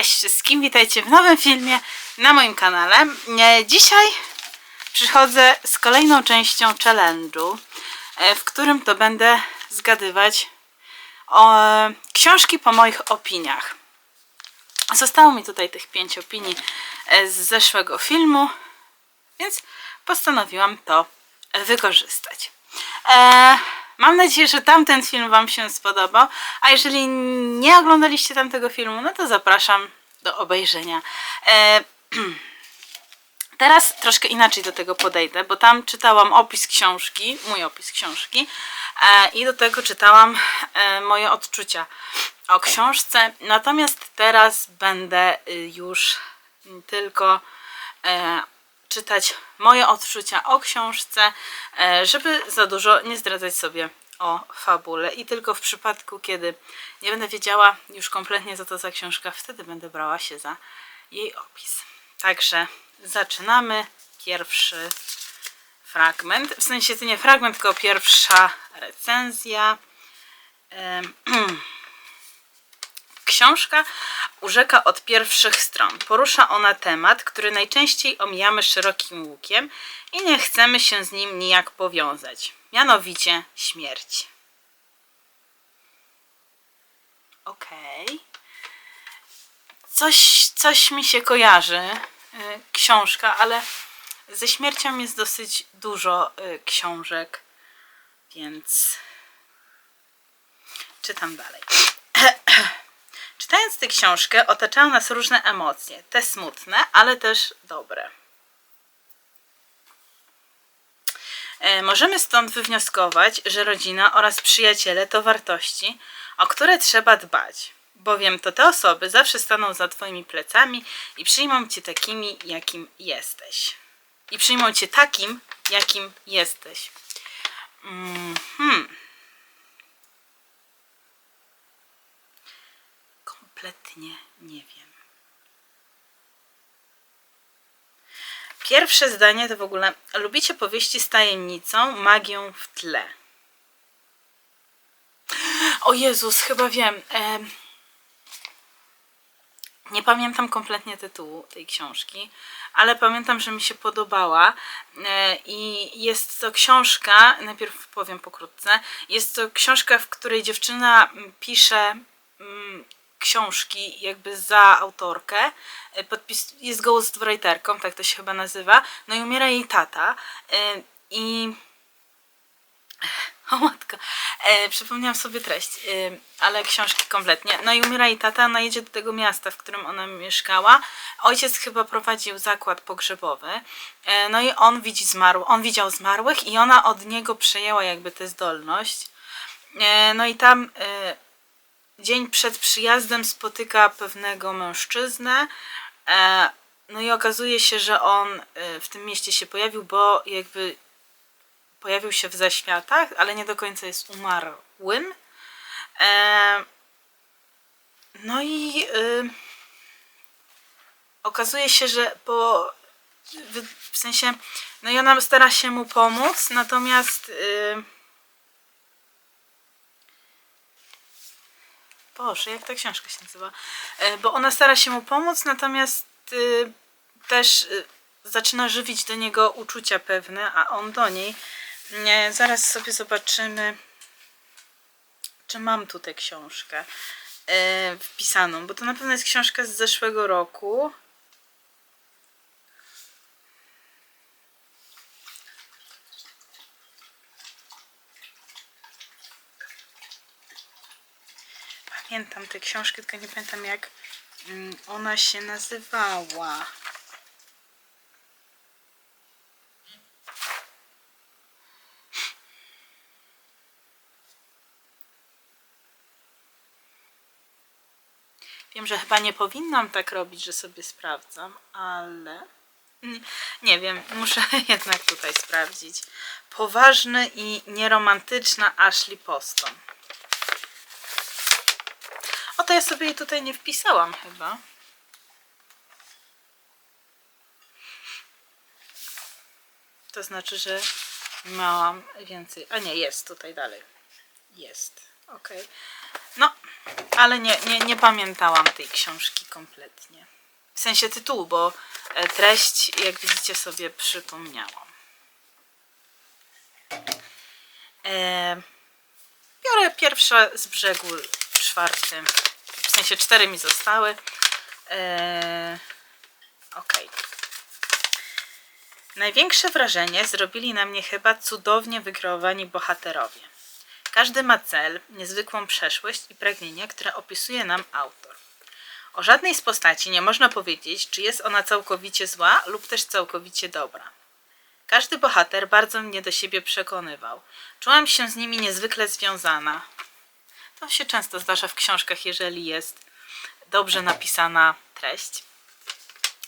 Cześć wszystkim, witajcie w nowym filmie na moim kanale. Dzisiaj przychodzę z kolejną częścią challenge'u, w którym to będę zgadywać książki po moich opiniach. Zostało mi tutaj tych 5 opinii z zeszłego filmu, więc postanowiłam to wykorzystać. Mam nadzieję, że tamten film Wam się spodobał, a jeżeli nie oglądaliście tamtego filmu, no to zapraszam do obejrzenia. Teraz troszkę inaczej do tego podejdę, bo tam czytałam opis książki, mój opis książki i do tego czytałam moje odczucia o książce. Natomiast teraz będę już tylko czytać moje odczucia o książce, żeby za dużo nie zdradzać sobie o fabule i tylko w przypadku, kiedy nie będę wiedziała już kompletnie, co to za książka, wtedy będę brała się za jej opis. Także zaczynamy. Pierwszy fragment, w sensie to nie fragment, tylko pierwsza recenzja. Książka urzeka od pierwszych stron. Porusza ona temat, który najczęściej omijamy szerokim łukiem i nie chcemy się z nim nijak powiązać. Mianowicie śmierć. Okej. Coś mi się kojarzy, książka, ale ze śmiercią jest dosyć dużo książek, więc czytam dalej. Czytając tę książkę otaczają nas różne emocje, te smutne, ale też dobre. Możemy stąd wywnioskować, że rodzina oraz przyjaciele to wartości, o które trzeba dbać, bowiem to te osoby zawsze staną za Twoimi plecami i przyjmą Cię takimi, jakim jesteś. Kompletnie nie wiem. Pierwsze zdanie to w ogóle: lubicie powieści z tajemnicą, magią w tle. O Jezus, chyba wiem. Nie pamiętam kompletnie tytułu tej książki, ale pamiętam, że mi się podobała i jest to książka, najpierw powiem pokrótce, jest to książka, w której dziewczyna pisze książki jakby za autorkę, jest ghostwriterką, tak to się chyba nazywa, no i umiera jej tata i o matko, przypomniałam sobie treść, ale książki kompletnie. No i umiera jej tata, ona jedzie do tego miasta, w którym ona mieszkała. Ojciec chyba prowadził zakład pogrzebowy, no i on widział zmarłych i ona od niego przejęła jakby tę zdolność. No i tam dzień przed przyjazdem spotyka pewnego mężczyznę, no i okazuje się, że on w tym mieście się pojawił, bo jakby pojawił się w zaświatach, ale nie do końca jest umarłym. No i okazuje się, że w sensie, no i ona stara się mu pomóc, natomiast Boże, jak ta książka się nazywa? Bo ona stara się mu pomóc, natomiast też zaczyna żywić do niego uczucia pewne, a on do niej. Zaraz sobie zobaczymy, czy mam tu tę książkę wpisaną, bo to na pewno jest książka z zeszłego roku. Pamiętam tę książkę, tylko nie pamiętam, jak ona się nazywała. Wiem, że chyba nie powinnam tak robić, że sobie sprawdzam, ale nie wiem, muszę jednak tutaj sprawdzić. Poważny i nieromantyczna Ashley Poston. O, to ja sobie jej tutaj nie wpisałam chyba. To znaczy, że miałam więcej. A nie, jest tutaj dalej. Jest. Okej. No, ale nie pamiętałam tej książki kompletnie. W sensie tytułu, bo treść, jak widzicie, sobie przypomniałam. Biorę pierwsze z brzegu, 4. W sensie 4 mi zostały. Ok. Największe wrażenie zrobili na mnie chyba cudownie wykreowani bohaterowie. Każdy ma cel, niezwykłą przeszłość i pragnienie, które opisuje nam autor. O żadnej z postaci nie można powiedzieć, czy jest ona całkowicie zła lub też całkowicie dobra. Każdy bohater bardzo mnie do siebie przekonywał. Czułam się z nimi niezwykle związana. To się często zdarza w książkach, jeżeli jest dobrze napisana treść.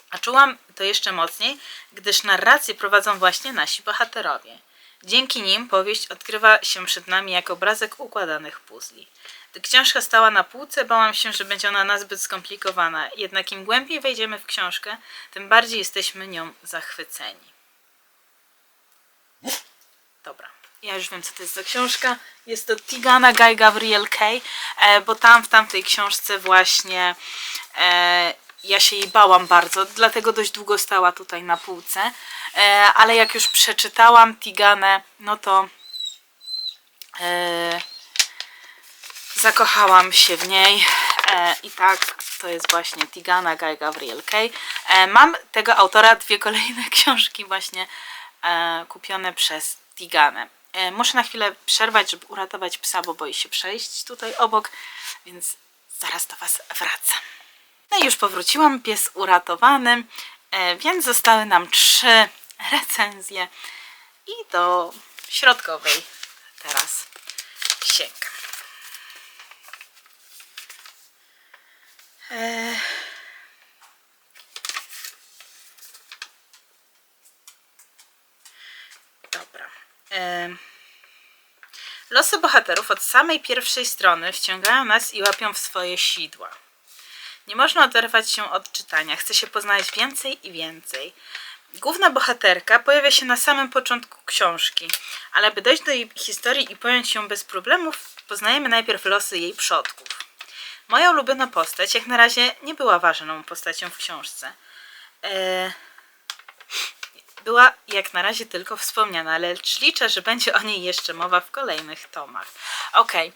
A czułam to jeszcze mocniej, gdyż narrację prowadzą właśnie nasi bohaterowie. Dzięki nim powieść odkrywa się przed nami jak obrazek układanych puzli. Gdy książka stała na półce, bałam się, że będzie ona nazbyt skomplikowana. Jednak im głębiej wejdziemy w książkę, tym bardziej jesteśmy nią zachwyceni. Dobra, ja już wiem, co to jest za książka. Jest to Tigana Guy Gavriel Kay, bo tam w tamtej książce właśnie ja się jej bałam bardzo, dlatego dość długo stała tutaj na półce. Ale jak już przeczytałam Tiganę, no to zakochałam się w niej. I tak, to jest właśnie Tigana Guy Gavriel Kay. Mam tego autora 2 kolejne książki właśnie kupione przez Tiganę. Muszę na chwilę przerwać, żeby uratować psa, bo boi się przejść tutaj obok, więc zaraz do Was wracam. No i już powróciłam, pies uratowany, więc zostały nam 3 recenzje i do środkowej teraz sięgam. Dobra. Losy bohaterów od samej pierwszej strony wciągają nas i łapią w swoje sidła. Nie można oderwać się od czytania, chce się poznać więcej i więcej. Główna bohaterka pojawia się na samym początku książki, ale by dojść do jej historii i pojąć ją bez problemów, poznajemy najpierw losy jej przodków. Moja ulubiona postać jak na razie nie była ważną postacią w książce. Była jak na razie tylko wspomniana, lecz liczę, że będzie o niej jeszcze mowa w kolejnych tomach. Okej,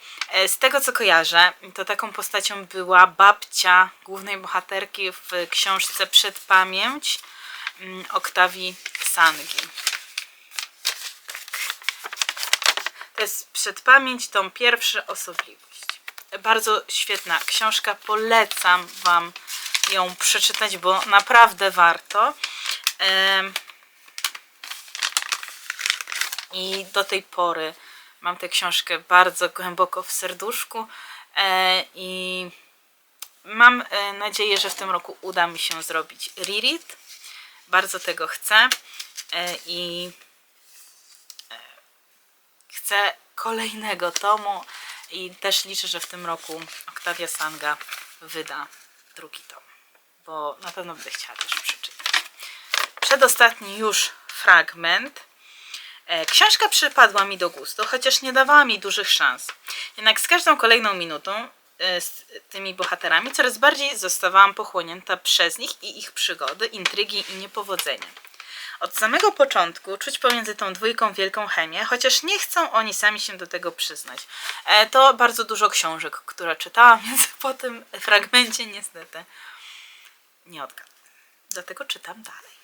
z tego co kojarzę, to taką postacią była babcia głównej bohaterki w książce Przedpamięć Oktawii Sangi. To jest Przedpamięć, tom 1, Osobliwość. Bardzo świetna książka, polecam Wam ją przeczytać, bo naprawdę warto. I do tej pory mam tę książkę bardzo głęboko w serduszku i mam nadzieję, że w tym roku uda mi się zrobić reread. Bardzo tego chcę i chcę kolejnego tomu i też liczę, że w tym roku Oktawia Sanga wyda 2 tom, bo na pewno będę chciała też przeczytać. Przedostatni już fragment. Książka przypadła mi do gustu, chociaż nie dawała mi dużych szans. Jednak z każdą kolejną minutą z tymi bohaterami coraz bardziej zostawałam pochłonięta przez nich i ich przygody, intrygi i niepowodzenia. Od samego początku czuć pomiędzy tą dwójką wielką chemię, chociaż nie chcą oni sami się do tego przyznać. To bardzo dużo książek, które czytałam, więc po tym fragmencie niestety nie odgadnę. Dlatego czytam dalej.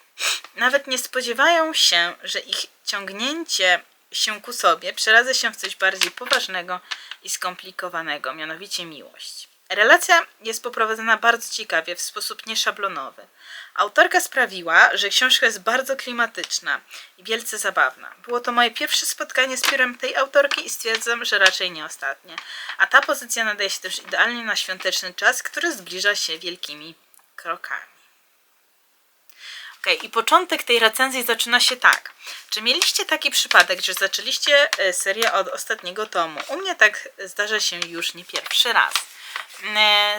Nawet nie spodziewają się, że ich ciągnięcie się ku sobie przeradza się w coś bardziej poważnego i skomplikowanego, mianowicie miłość. Relacja jest poprowadzona bardzo ciekawie, w sposób nieszablonowy. Autorka sprawiła, że książka jest bardzo klimatyczna i wielce zabawna. Było to moje pierwsze spotkanie z piórem tej autorki i stwierdzam, że raczej nie ostatnie. A ta pozycja nadaje się też idealnie na świąteczny czas, który zbliża się wielkimi krokami. I początek tej recenzji zaczyna się tak. Czy mieliście taki przypadek, że zaczęliście serię od ostatniego tomu? U mnie tak zdarza się już nie pierwszy raz.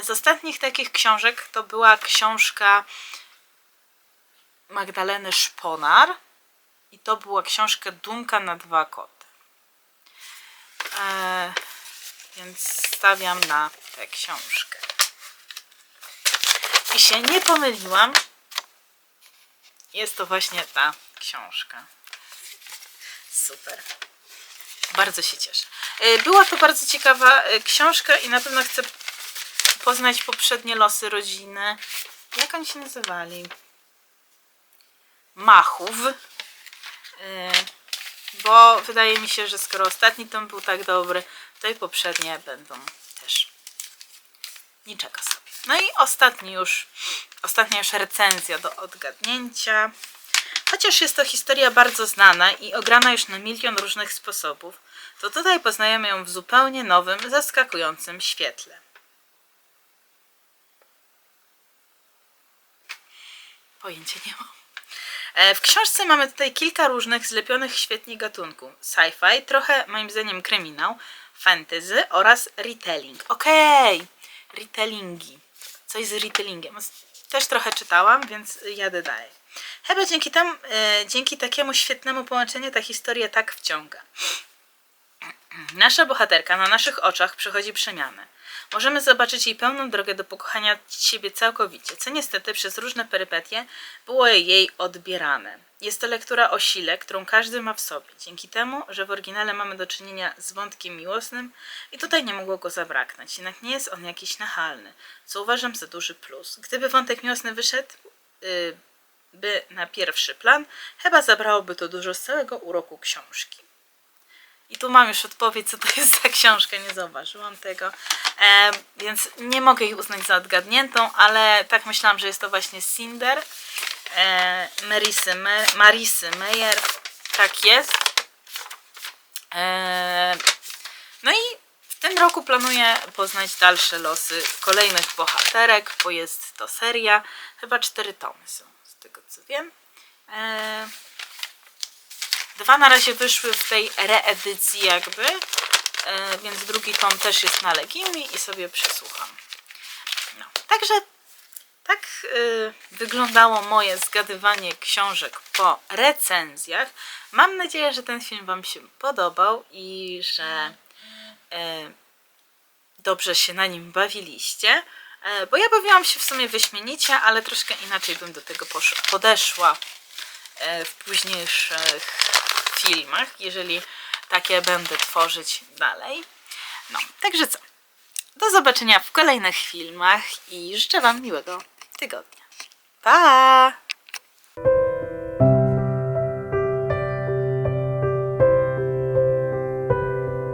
Z ostatnich takich książek to była książka Magdaleny Szponar i to była książka Dumka na 2 koty. więc stawiam na tę książkę. I się nie pomyliłam. Jest to właśnie ta książka. Super. Bardzo się cieszę. Była to bardzo ciekawa książka i na pewno chcę poznać poprzednie losy rodziny. Jak oni się nazywali? Machów. Bo wydaje mi się, że skoro ostatni tom był tak dobry, to i poprzednie będą też niczego sobie. No i ostatnia już recenzja do odgadnięcia. Chociaż jest to historia bardzo znana i ograna już na milion różnych sposobów, to tutaj poznajemy ją w zupełnie nowym, zaskakującym świetle. Pojęcia nie mam. W książce mamy tutaj kilka różnych zlepionych świetnie gatunków. Sci-fi, trochę moim zdaniem kryminał, fantasy oraz retelling. Okej, retellingi. Coś z retellingiem. Też trochę czytałam, więc jadę dalej. Chyba dzięki takiemu świetnemu połączeniu ta historia tak wciąga. Nasza bohaterka na naszych oczach przechodzi przemianę. Możemy zobaczyć jej pełną drogę do pokochania siebie całkowicie, co niestety przez różne perypetie było jej odbierane. Jest to lektura o sile, którą każdy ma w sobie, dzięki temu, że w oryginale mamy do czynienia z wątkiem miłosnym i tutaj nie mogło go zabraknąć, jednak nie jest on jakiś nachalny, co uważam za duży plus. Gdyby wątek miłosny wyszedł na pierwszy plan, chyba zabrałoby to dużo z całego uroku książki. I tu mam już odpowiedź, co to jest za książka, nie zauważyłam tego, więc nie mogę jej uznać za odgadniętą, ale tak myślałam, że jest to właśnie Cinder, Marisy Meyer, tak jest. No i w tym roku planuję poznać dalsze losy kolejnych bohaterek, bo jest to seria, chyba 4 tomy są, z tego co wiem. 2 na razie wyszły w tej reedycji jakby, więc drugi tom też jest na Legimi i sobie przesłucham. No, także tak wyglądało moje zgadywanie książek po recenzjach. Mam nadzieję, że ten film Wam się podobał i że dobrze się na nim bawiliście, bo ja bawiłam się w sumie wyśmienicie, ale troszkę inaczej bym do tego podeszła w późniejszych filmach, jeżeli takie będę tworzyć dalej. No, także co? Do zobaczenia w kolejnych filmach i życzę Wam miłego tygodnia. Pa!